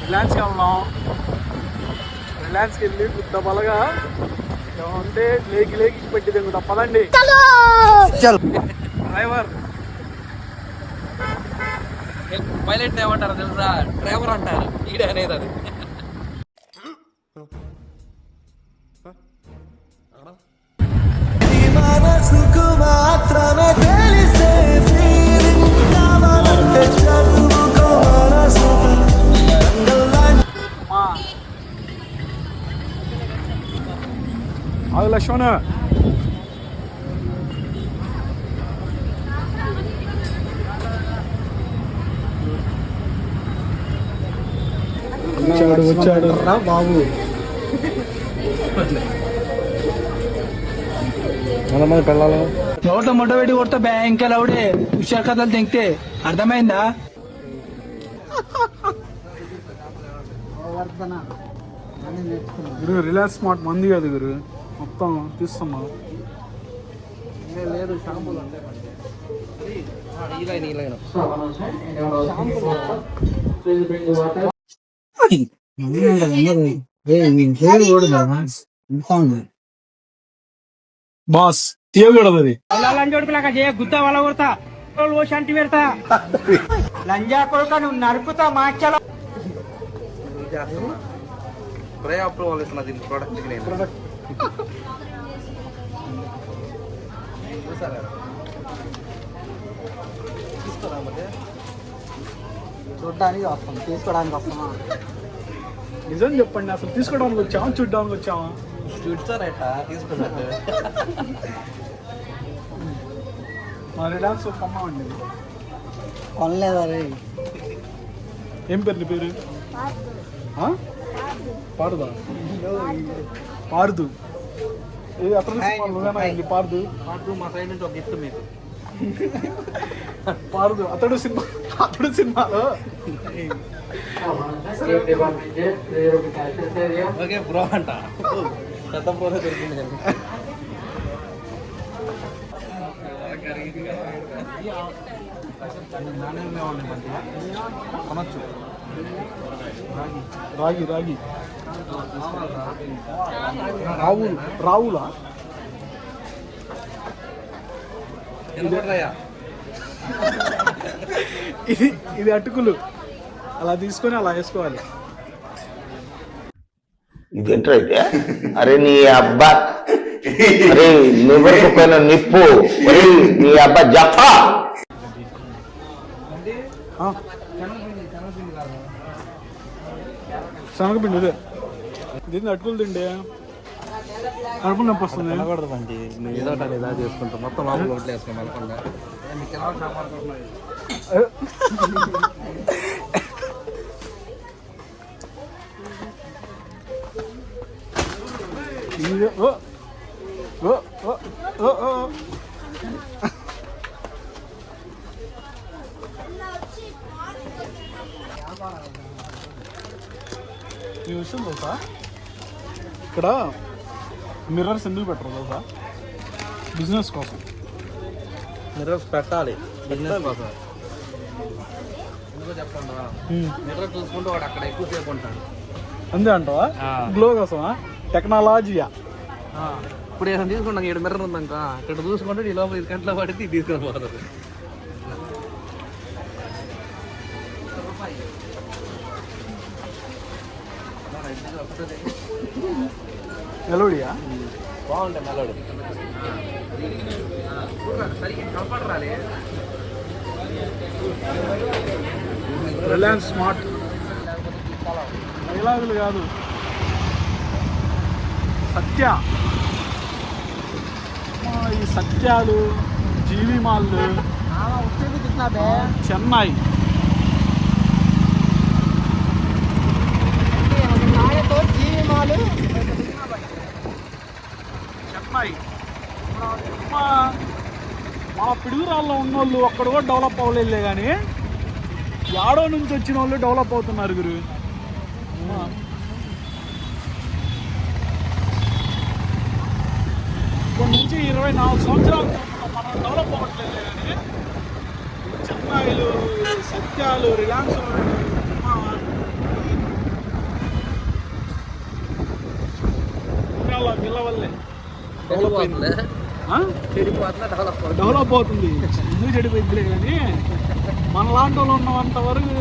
రిలయన్స్కి వెళ్దాం. రిలయన్స్కి వెళ్ళి గుద్ద బలగా ఏమంటే లేకి పెట్టి తెంగుతా. పదండి డ్రైవర్. పైలట్ ఏమంటారు తెలుసా? డ్రైవర్ అంటారు. ఈడే అనేది అది. ఆగు లక్ష్మణ. వచ్చాడు బాబు. మన పిల్లలు ఎవరితో మొట్ట పెట్టి కొడతా బ్యాంక్ లౌడే హుషార్ కథలు తెంగితే అర్థమైందా? గురు రిలాక్స్ స్మార్ట్ మంది కాదు గురు, మొత్తం తీస్తామా. లేదు షాంపూలు అంటే బాస్ తీయకూడదు అది. గుద్దా వాళ్ళ కొడతా శాంతి పెడతా లంజా కొడుక నువ్వు నరుకుతా మాచల. ప్రే అప్రూవల్ ఇస్తున్నా దీని ప్రోడక్ట్కి నేను. చూడడానికి వస్తాం, తీసుకోవడానికి వస్తామా? నిజం చెప్పండి, అసలు తీసుకోవడానికి వచ్చామా చూడడానికి వచ్చామా? చూడతారట తీసుకున్నట్టు. మా రిలాక్స్ కొమ్మండి. కొనలేదా? ఏం పేరు నీ పేరు? పారుదా? పారుదు. ఇది అతను పారుదు. పార్దు మా సైడ్ నుంచి ఒక గిఫ్ట్ మీకు. పారుదు అతడు సినిమాలో ఓకే బ్రో అంట. కొత్త బ్రోనే దొరికింది. కొనొచ్చు. రాగి రావులా ఇది అటుకులు అలా తీసుకొని అలా వేసుకోవాలి. ఇదేంటైతే? అరే నీ అబ్బా, అరే నివ్వకపోయిన నిప్పు, అరే నీ అబ్బా జఫా. శనగపిండి ఇదే. దీన్ని అటుకులు తిండి కడుపు నొప్పి వస్తుంది. కనకూడదండి, నువ్వు ఏదో ఒకటి ఏదో చేసుకుంటావు. మొత్తం లోపల ఒట్లు వేసుకుని వెళ్ళకుండా ఈ విషయం తెలుసా, ఇక్కడ మిర్రర్స్ ఎందుకు పెట్టరు తెలుసా? బిజినెస్ కోసం. మిర్రర్స్ పెట్టాలి బిజినెస్ కోసం. ఎందుకో చెప్పండి, మిర్రర్ చూసుకుంటూ వాడు అక్కడ ఎక్కువసేపు ఉంటాడు. అంతే అంటావా? గ్లో కోసమా? టెక్నాలజీయా? ఇప్పుడు ఏదైనా తీసుకుంటాం, 7 మిర్రర్ ఉందంక ఇక్కడ చూసుకుంటే ఈ లోపల 5 గంటల పడితే తీసుకొని పోతుంది. మెలోడియా బాగుంటాయి. మెలోడీ సరిగ్గా కనపడరాలి. రిలయన్స్ స్మార్ట్ డైలాగులు కాదు, సత్య. ఈ సత్యాలు, జీవి మాల్లు, చెన్నై, చెన్నై. మన పిడుగురాల్లో ఉన్నోళ్ళు ఒక్కడు కూడా డెవలప్ అవ్వలేదులే, కానీ యాడో నుంచి వచ్చిన వాళ్ళు డెవలప్ అవుతున్నారు గురు. ఇప్పటి నుంచి 24 సంవత్సరాలు మనం డెవలప్ అవ్వట్లేదు, కానీ చెన్నైలు, సత్యాలు, రిలయన్స్ డెవలప్ అయింది. ఆ? చెడిపోతున్నా డెవలప్ అవుతుంది. డెవలప్ అవుతుంది. ఎందుకు చెడిపోయిందిలే కానీ మన లాంటి వాళ్ళు ఉన్నంత వరకు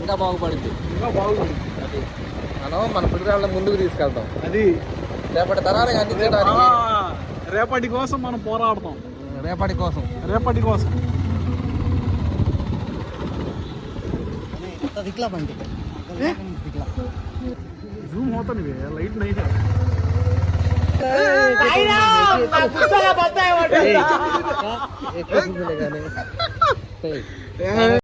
ఇంకా బాగుపడింది. ఇంకా బాగుంది. అది మనం మన పిల్లల ముందుకు తీసుకెళ్తాం. అది రేపటి తరానికి అందించడానికి రేపటి కోసం మనం పోరాడతాం. రేపటి కోసం జూమ్ అవుతాను లైట్ నైట్ ఎక్కువ కానీ